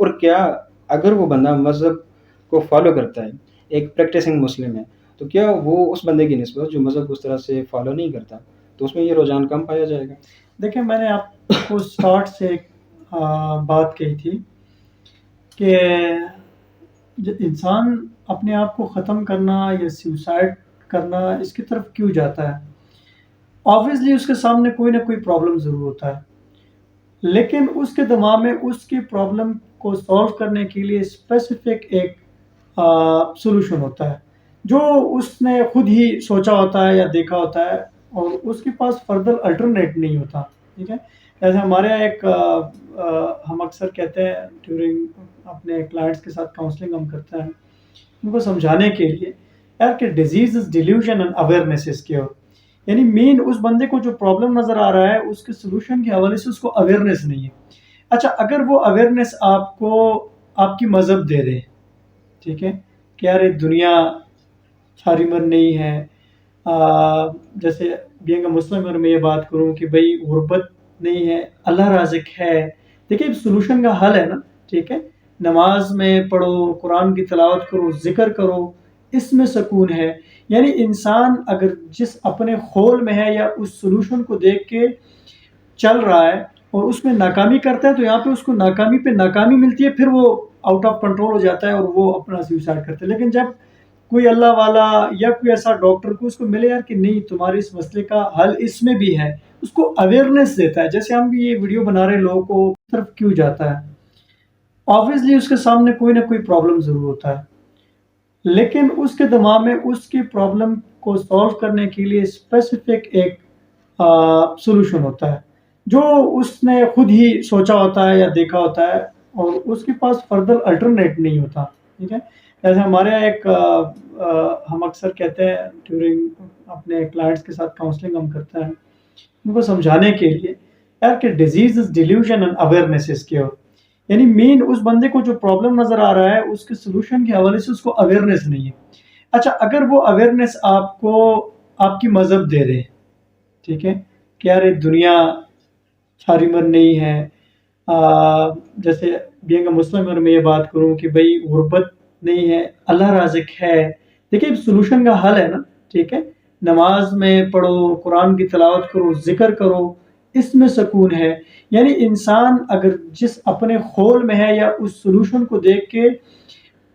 اور کیا اگر وہ بندہ مذہب کو فالو کرتا ہے، ایک پریکٹسنگ مسلم ہے، تو کیا وہ اس بندے کی نسبت جو مذہب کو اس طرح سے فالو نہیں کرتا تو اس میں یہ رجحان کم پایا جائے گا؟ دیکھیں، میں نے آپ کو سٹارٹ سے ایک بات کہی تھی کہ انسان اپنے آپ کو ختم کرنا یا سیوسائڈ کرنا اس کی طرف کیوں جاتا ہے؟ آبویسلی اس کے سامنے کوئی نہ کوئی پرابلم ضرور ہوتا ہے، لیکن اس کے دماغ میں اس کی پرابلم کو سولو کرنے کے لیے اسپیسیفک ایک سولوشن ہوتا ہے جو اس نے خود ہی سوچا ہوتا ہے یا دیکھا ہوتا ہے، اور اس کے پاس فردر الٹرنیٹ نہیں ہوتا. ٹھیک ہے. جیسے ہمارے یہاں ایک ہم اکثر کہتے ہیں ڈیورنگ اپنے کلائنٹس کے ساتھ کاؤنسلنگ ہم کرتے ہیں ان کو سمجھانے کے لیے یار کہ disease is delusion and awareness is cure. یعنی مین اس بندے کو جو پرابلم نظر آ رہا ہے اس کے سولوشن کے حوالے سے اس کو اویئرنیس نہیں ہے. اچھا، اگر وہ اویئرنیس آپ کو آپ کی مذہب دے دے، ٹھیک ہے، کہ یار یہ دنیا ساری عمر نہیں ہے، جیسے بینگ اے مسلم اگر میں یہ بات کروں کہ بھائی غربت نہیں ہے، اللہ رازق ہے. دیکھیے سولوشن کا حل ہے نا. ٹھیک ہے. نماز میں پڑھو، قرآن کی تلاوت کرو، ذکر کرو، اس میں سکون ہے. یعنی انسان اگر جس اپنے خول میں ہے یا اس سولوشن کو دیکھ کے چل رہا ہے اور اس میں ناکامی کرتا ہے تو یہاں پہ اس کو ناکامی پہ ناکامی ملتی ہے، پھر وہ آؤٹ آف کنٹرول ہو جاتا ہے اور وہ اپنا سوسائڈ کرتا ہے. لیکن جب کوئی اللہ والا یا کوئی ایسا ڈاکٹر کو اس کو ملے یار کہ نہیں تمہارے اس مسئلے کا حل اس میں بھی ہے، اس کو اویئرنیس دیتا ہے. جیسے ہم بھی یہ ویڈیو بنا رہے ہیں، لوگوں کو طرف کیوں جاتا ہے؟ آبویسلی اس کے سامنے کوئی نہ کوئی پرابلم ضرور ہوتا ہے، لیکن اس کے دماغ میں اس کی پرابلم کو سولو کرنے کے لیے اسپیسیفک ایک سولوشن ہوتا ہے جو اس نے خود ہی سوچا ہوتا ہے یا دیکھا ہوتا ہے، اور اس کے پاس فردر الٹرنیٹ نہیں ہوتا. ٹھیک ہے. جیسے ہمارے یہاں ایک ہم اکثر کہتے ہیں ڈیورنگ اپنے کلائنٹس کے ساتھ کاؤنسلنگ ہم کرتے ہیں ان کو سمجھانے کے لیے یار کہ disease is delusion and awareness is cure. یعنی مین اس بندے کو جو پرابلم نظر آ رہا ہے اس کے سولوشن کے حوالے سے اس کو اویئرنیس نہیں ہے. اچھا، اگر وہ اویئرنیس آپ کو آپ کی مذہب دے دے، ٹھیک ہے، کہ یار یہ دنیا ساری عمر نہیں ہے، جیسے بینگ اے مسلم اگر میں یہ بات کروں کہ بھائی غربت نہیں ہے، اللہ رازق ہے. دیکھیے سولوشن کا حل ہے نا. ٹھیک ہے. نماز میں پڑھو، قرآن کی تلاوت کرو، ذکر کرو، اس میں سکون ہے. یعنی انسان اگر جس اپنے خول میں ہے یا اس سولوشن کو دیکھ کے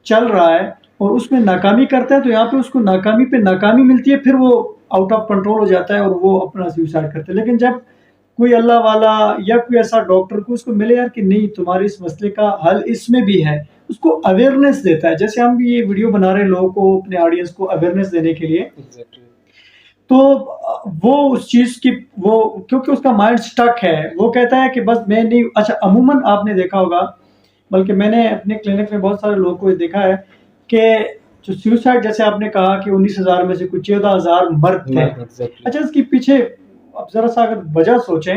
چل رہا ہے اور اس میں ناکامی کرتا ہے تو یہاں پہ اس کو ناکامی پہ ناکامی ملتی ہے، پھر وہ آؤٹ آف کنٹرول ہو جاتا ہے اور وہ اپنا سوسائڈ کرتا ہے. لیکن جب کوئی اللہ والا یا کوئی ایسا ڈاکٹر کو اس کو ملے یار کہ نہیں تمہارے اس مسئلے کا حل اس میں بھی ہے، اس کو اویئرنیس دیتا ہے. جیسے ہم بھی یہ ویڈیو بنا رہے ہیں لوگوں کو، اپنے آڈینس کو اویئرنیس دینے کے لیے، تو وہ اس چیز کی وہ کیونکہ اس کا مائنڈ سٹک ہے، وہ کہتا ہے کہ بس میں نہیں. اچھا، عموماً آپ نے دیکھا ہوگا، بلکہ میں نے اپنے کلینک میں بہت سارے لوگوں کو یہ دیکھا ہے کہ جو سیوسائڈ جیسے آپ نے کہا کہ 19,000 میں سے کچھ 14,000 مرد تھے. اچھا، اس کے پیچھے اب ذرا سا اگر وجہ سوچیں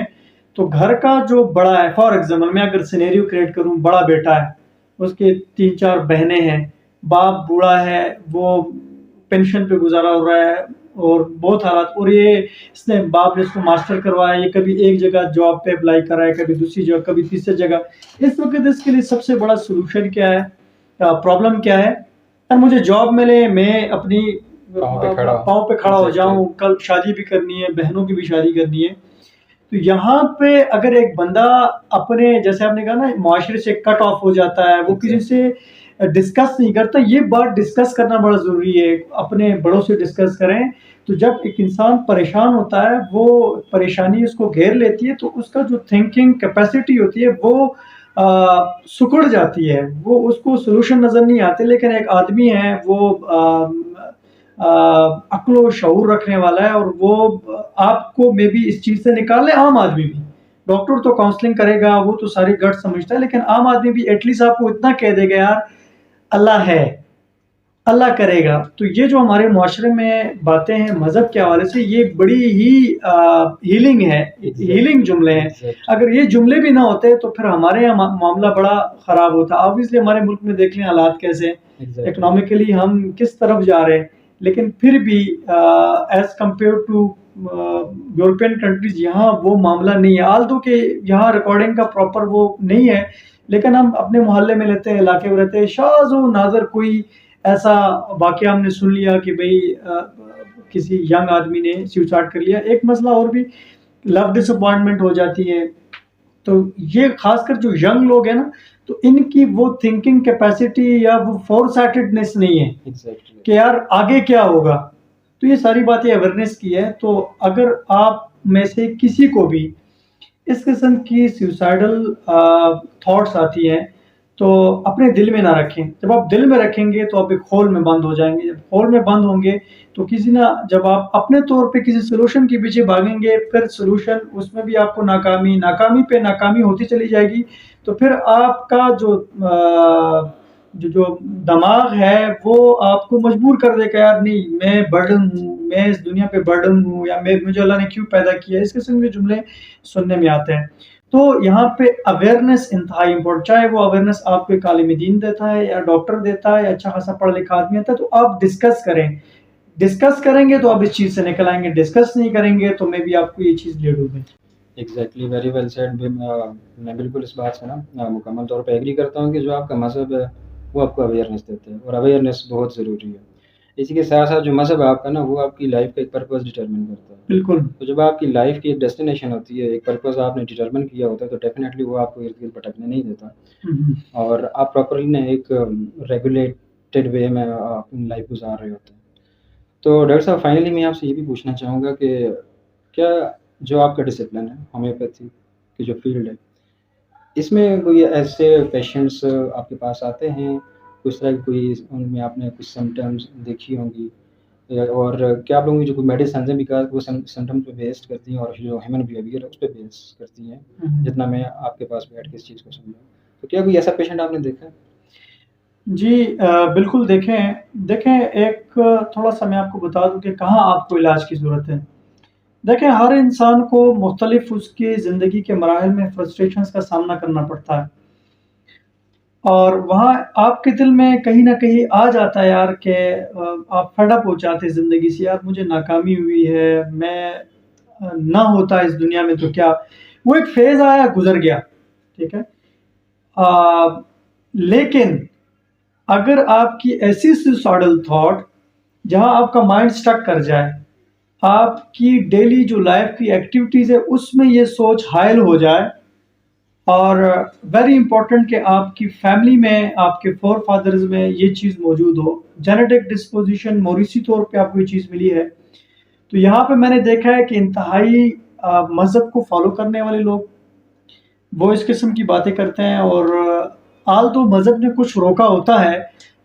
تو گھر کا جو بڑا ہے، فار ایگزامپل میں اگر سینیریو کریٹ کروں، بڑا بیٹا ہے، اس کے 3-4 بہنیں ہیں، باپ بوڑھا ہے، وہ پینشن پہ گزارا ہو رہا ہے اور بہت حالات، اور یہ اس نے باپ نے اس کو ماسٹر کروایا، یہ کبھی ایک جگہ جاب پہ اپلائی کر رہا ہے، کبھی دوسری جگہ، کبھی تیسری جگہ. اس وقت اس کے لیے سب سے بڑا سولوشن کیا ہے، پرابلم کیا ہے؟ یار مجھے جاب ملے، میں اپنی پاؤں پہ کھڑا ہو جاؤں، کل شادی بھی کرنی ہے، بہنوں کی بھی شادی کرنی ہے. تو یہاں پہ اگر ایک بندہ اپنے جیسے آپ نے کہا نا معاشرے سے کٹ آف ہو جاتا ہے، وہ کسی سے ڈسکس نہیں کرتا. یہ بات ڈسکس کرنا بڑا ضروری ہے، اپنے بڑوں سے ڈسکس کریں. تو جب ایک انسان پریشان ہوتا ہے، وہ پریشانی اس کو گھیر لیتی ہے تو اس کا جو تھنکنگ کیپیسٹی ہوتی ہے وہ سکڑ جاتی ہے، وہ اس کو سولوشن نظر نہیں آتے. لیکن ایک آدمی ہے وہ عقل و شعور رکھنے والا ہے، اور وہ آپ کو میں بھی اس چیز سے نکال لے. عام آدمی بھی، ڈاکٹر تو کاؤنسلنگ کرے گا، وہ تو ساری گٹ سمجھتا ہے، لیکن عام آدمی بھی ایٹ لیسٹ آپ کو اتنا کہہ دے گا یار اللہ ہے، اللہ کرے گا. تو یہ جو ہمارے معاشرے میں باتیں ہیں مذہب کے حوالے سے، یہ بڑی ہی ہیلنگ ہے، ہیلنگ جملے ہیں. اگر یہ جملے بھی نہ ہوتے تو پھر ہمارے یہاں معاملہ بڑا خراب ہوتا. آبویسلی ہمارے ملک میں دیکھ لیں حالات کیسے، اکنامکلی ہم کس طرف جا رہے ہیں، لیکن پھر بھی as compare to European countries یہاں وہ معاملہ نہیں ہے. آلدو کہ یہاں ریکارڈنگ کا پراپر وہ نہیں ہے، لیکن ہم اپنے محلے میں لیتے ہیں، علاقے میں رہتے ہیں، شاذ و نادر کوئی ایسا واقعہ ہم نے سن لیا کہ بھئی کسی ینگ آدمی نے سیوسائڈ کر لیا. ایک مسئلہ اور بھی، لو ڈس اپوائنٹمنٹ ہو جاتی ہے. تو یہ خاص کر جو ینگ لوگ ہیں نا، تو ان کی وہ تھنکنگ کیپیسٹی یا وہ فور سائٹڈنیس نہیں ہے ایگزیکٹلی. کہ یار آگے کیا ہوگا. تو یہ ساری باتیں اویئرنیس کی ہے. تو اگر آپ میں سے کسی کو بھی اس قسم کی سیوسائڈل تھاٹس آتی ہیں تو اپنے دل میں نہ رکھیں. جب آپ دل میں رکھیں گے تو آپ ایک ہول میں بند ہو جائیں گے. جب ہول میں بند ہوں گے تو کسی نہ، جب آپ اپنے طور پہ کسی سولوشن کے پیچھے بھاگیں گے، پھر سولوشن اس میں بھی آپ کو ناکامی پہ ناکامی ہوتی چلی جائے گی. تو پھر آپ کا جو دماغ ہے وہ آپ کو مجبور کر دے گا، یار نہیں میں برڈن ہوں، میں اس دنیا پہ برڈن ہوں، یا مجھے اللہ نے کیوں پیدا کیا. اس قسم کے جملے سننے میں آتے ہیں. تو یہاں پہ اویئرنیس انتہائی امپورٹنٹ، چاہے وہ اویئرنیس آپ کو ایک عالم دین دیتا ہے یا ڈاکٹر دیتا ہے یا اچھا خاصا پڑھا لکھا آدمی ہوتا ہے، تو آپ ڈسکس کریں. ڈسکس کریں گے تو آپ اس چیز سے نکل آئیں گے، ڈسکس نہیں کریں گے تو میں بھی آپ کو یہ چیز لے ڈوبیں. Exactly, very well said. میں بالکل اس بات سے نا مکمل طور پہ ایگری کرتا ہوں کہ جو آپ کا مذہب ہے وہ آپ کو اویئرنیس دیتے ہیں، اور اویئرنیس بہت ضروری ہے. اسی کے ساتھ ساتھ جو مذہب آپ کا نا وہ آپ کی لائف کا ایک پرپز ڈٹرمن کرتا ہے. بالکل تو جب آپ کی لائف کی ایک ڈیسٹینیشن ہوتی ہے، ایک پرپز آپ نے ڈٹرمن کیا ہوتا ہے، تو ڈیفینیٹلی وہ آپ کو ارد گرد بھٹکنے نہیں دیتا، اور آپ پراپرلی نا ایک ریگولیٹڈ وے میں اپنی لائف گزار رہے ہوتے ہیں. تو ڈاکٹر صاحب فائنلی میں آپ سے یہ بھی پوچھنا چاہوں گا کہ کیا جو آپ کا ڈسپلن ہے ہومیوپیتھی کی جو فیلڈ ہے، اس میں کوئی ایسے پیشنٹس آپ کے پاس آتے ہیں، کس طرح کی کوئی ان میں آپ نے کچھ سمٹمس دیکھی ہوں گی، اور کیا آپ لوگوں کی جو کوئی میڈیسنز ہیں بیکاز وہ سمٹمس پہ بیسڈ کرتی ہیں اور جو ہیومن بیہیویئر ہے اس پہ بیس کرتی ہیں، جتنا میں آپ کے پاس بیٹھ کے اس چیز کو سمجھا. تو کیا کوئی ایسا پیشنٹ آپ نے دیکھا ہے؟ جی بالکل. دیکھیں ایک تھوڑا سا میں آپ کو بتا دوں کہ کہاں آپ کو علاج کی ضرورت ہے. دیکھیں ہر انسان کو مختلف اس کی زندگی کے مراحل میں فرسٹریشنز کا سامنا کرنا پڑتا ہے، اور وہاں آپ کے دل میں کہیں نہ کہیں آ جاتا ہے یار کہ آپ فیڈ اپ ہو جاتے ہیں زندگی سے، یار مجھے ناکامی ہوئی ہے، میں نہ ہوتا اس دنیا میں تو کیا. وہ ایک فیز آیا گزر گیا، ٹھیک ہے. لیکن اگر آپ کی ایسی سوسائڈل تھاٹ جہاں آپ کا مائنڈ سٹک کر جائے، آپ کی ڈیلی جو لائف کی ایکٹیویٹیز ہے اس میں یہ سوچ حائل ہو جائے، اور ویری امپورٹنٹ کہ آپ کی فیملی میں، آپ کے فور فادرز میں یہ چیز موجود ہو، جینیٹک ڈسپوزیشن موریثی طور پہ آپ کو یہ چیز ملی ہے. تو یہاں پہ میں نے دیکھا ہے کہ انتہائی مذہب کو فالو کرنے والے لوگ وہ اس قسم کی باتیں کرتے ہیں. اور آل تو مذہب نے کچھ روکا ہوتا ہے،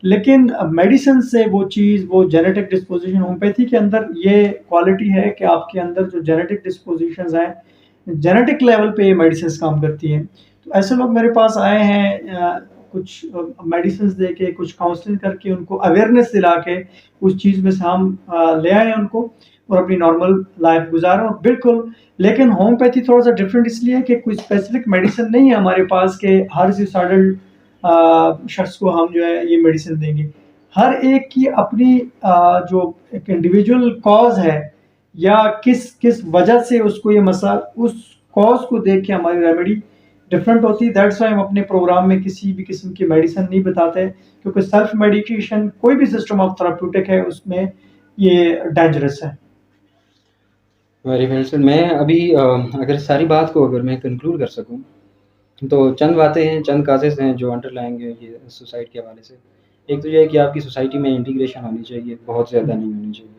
لیکن میڈیسن سے وہ چیز، وہ جینیٹک ڈسپوزیشن، ہومیوپیتھی کے اندر یہ کوالٹی ہے کہ آپ کے اندر جو جینیٹک ڈسپوزیشنز ہیں، جینیٹک لیول پہ یہ میڈیسنز کام کرتی ہیں. تو ایسے لوگ میرے پاس آئے ہیں، کچھ میڈیسنز دے کے، کچھ کاؤنسلنگ کر کے، ان کو اویئرنیس دلا کے اس چیز میں سے ہم لے آئے ہیں ان کو، اور اپنی نارمل لائف گزاریں. اور بالکل، لیکن ہومیوپیتھی تھوڑا سا ڈفرینٹ اس لیے کہ کوئی اسپیسیفک میڈیسن نہیں ہے ہمارے پاس کہ ہر سوسائڈل شخص کو ہم جو ہے یہ میڈیسن دیں گے. ہر ایک کی اپنی جو ایک انڈیویجول کاز ہے، یا کس وجہ سے اس کو یہ مسئلہ، اس کاز کو دیکھ کے ہماری ریمیڈی ڈفرینٹ ہوتی ہے. دیٹس وائی ہم اپنے پروگرام میں کسی بھی قسم کی میڈیسن نہیں بتاتے، کیونکہ سیلف میڈیکیشن کوئی بھی سسٹم آف تھراپیوٹک ہے اس میں یہ ڈینجرس ہے. Very well sir. میں ابھی اگر ساری بات کو اگر میں کنکلوڈ کر سکوں تو چند باتیں ہیں، چند کازز ہیں جو انڈر لائیں گے یہ سوسائڈ کے حوالے سے. ایک تو یہ ہے کہ آپ کی سوسائٹی میں انٹیگریشن ہونی چاہیے، بہت زیادہ نہیں ہونی چاہیے.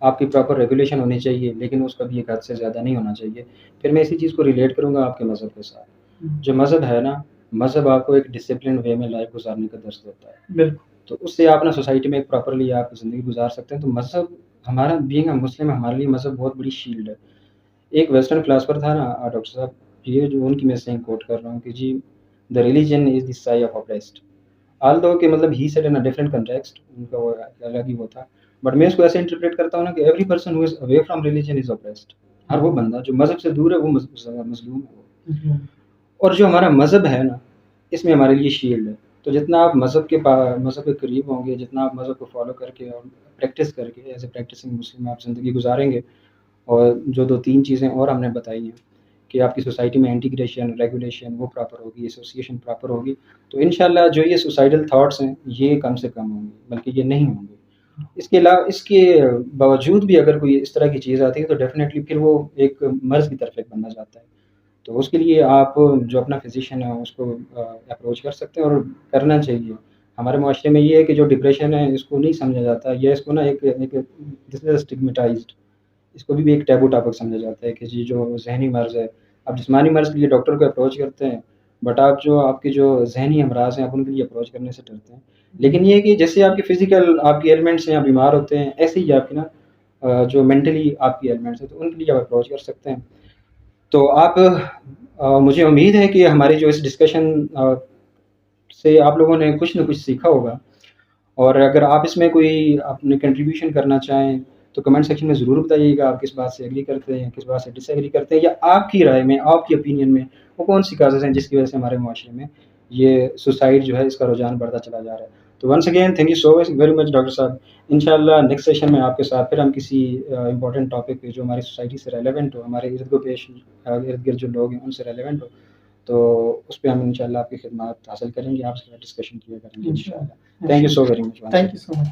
آپ کی پراپر ریگولیشن ہونی چاہیے، لیکن اس کا بھی ایک حد سے زیادہ نہیں ہونا چاہیے. پھر میں اسی چیز کو ریلیٹ کروں گا آپ کے مذہب کے ساتھ. جو مذہب ہے نا، مذہب آپ کو ایک ڈسپلن وے میں لائف گزارنے کا درس دیتا ہے. بالکل تو اس سے آپ نا سوسائٹی میں ایک پراپرلی آپ زندگی گزار سکتے ہیں. تو مذہب ہمارا، بینگ اے مسلم، ہمارے لیے مذہب بہت بڑی شیلڈ ہے. ایک ویسٹرن فلاسفر تھا نا ڈاکٹر صاحب، یہ جو ان کی میں سے کوٹ کر رہا ہوں کہ جی the religion is the sigh of oppressed. Although کہ مطلب he said in different context, ان کا وہ الگ ہی وہ تھا، بٹ میں اس کو ایسے انٹرپریٹ کرتا ہوں نا کہ every person who is away from religion is oppressed. ہر وہ بندہ جو مذہب سے دور ہے وہ مظلوم ہے. اور جو ہمارا مذہب ہے نا، اس میں ہمارے لیے شیلڈ ہے. تو جتنا آپ مذہب کے قریب ہوں گے، جتنا آپ مذہب کو فالو کر کے اور پریکٹس کر کے ایز اے پریکٹسنگ مسلم آپ زندگی گزاریں گے. اور جو 2-3 چیزیں اور ہم نے بتائی ہیں کہ آپ کی سوسائٹی میں انٹیگریشن، ریگولیشن وہ پراپر ہوگی، ایسوسیشن پراپر ہوگی، تو انشاءاللہ جو یہ سوسائڈل تھاٹس ہیں یہ کم سے کم ہوں گے، بلکہ یہ نہیں ہوں گے۔ اس کے علاوہ اس کے باوجود بھی اگر کوئی اس طرح کی چیز آتی ہے تو ڈیفینیٹلی پھر وہ ایک مرض کی طرف ایک بننا جاتا ہے۔ تو اس کے لیے آپ جو اپنا فزیشین ہے اس کو اپروچ کر سکتے ہیں اور کرنا چاہیے۔ ہمارے معاشرے میں یہ ہے کہ جو ڈپریشن ہے اس کو نہیں سمجھا جاتا، یا اس کو نا ایک دس از اسٹگمیٹائزڈ، اس کو بھی ایک ٹیبو ٹاپک سمجھا جاتا ہے کہ جی جو ذہنی مرض ہے، آپ جسمانی مرض کے لیے ڈاکٹر کو اپروچ کرتے ہیں، بٹ آپ کے جو ذہنی امراض ہیں آپ ان کے لیے اپروچ کرنے سے ڈرتے ہیں۔ لیکن یہ ہے کہ جیسے آپ کے فزیکل آپ کی ایلیمنٹس ہیں، آپ بیمار ہوتے ہیں، ایسے ہی آپ کی نا جو مینٹلی آپ کی ایلیمنٹس ہیں تو ان کے لیے آپ اپروچ کر سکتے ہیں۔ تو آپ مجھے امید ہے کہ ہماری جو اس ڈسکشن سے آپ لوگوں نے کچھ نہ کچھ سیکھا ہوگا، اور اگر آپ اس میں کوئی اپنے کنٹریبیوشن کرنا چاہیں تو کمنٹ سیکشن میں ضرور بتائیے گا آپ کس بات سے ایگری کرتے ہیں، کس بات سے ڈس ایگری کرتے ہیں، یا آپ کی رائے میں، آپ کی اوپینین میں وہ کون سی کازز ہیں جس کی وجہ سے ہمارے معاشرے میں یہ سوسائڈ جو ہے اس کا رجحان بڑھتا چلا جا رہا ہے۔ تو once again thank you so very much doctor صاحب۔ انشاءاللہ نیکسٹ سیشن میں آپ کے ساتھ پھر ہم کسی امپورٹنٹ ٹاپک پہ جو ہماری سوسائٹی سے ریلیونٹ ہو، ہمارے ارد گرد جو لوگ ہیں ان سے ریلیونٹ ہو، تو اس پہ ہم انشاءاللہ آپ کی خدمات حاصل کریں گے، آپ سے ڈسکشن کیا کریں گے انشاءاللہ۔ Thank you so very much. Thank you so much.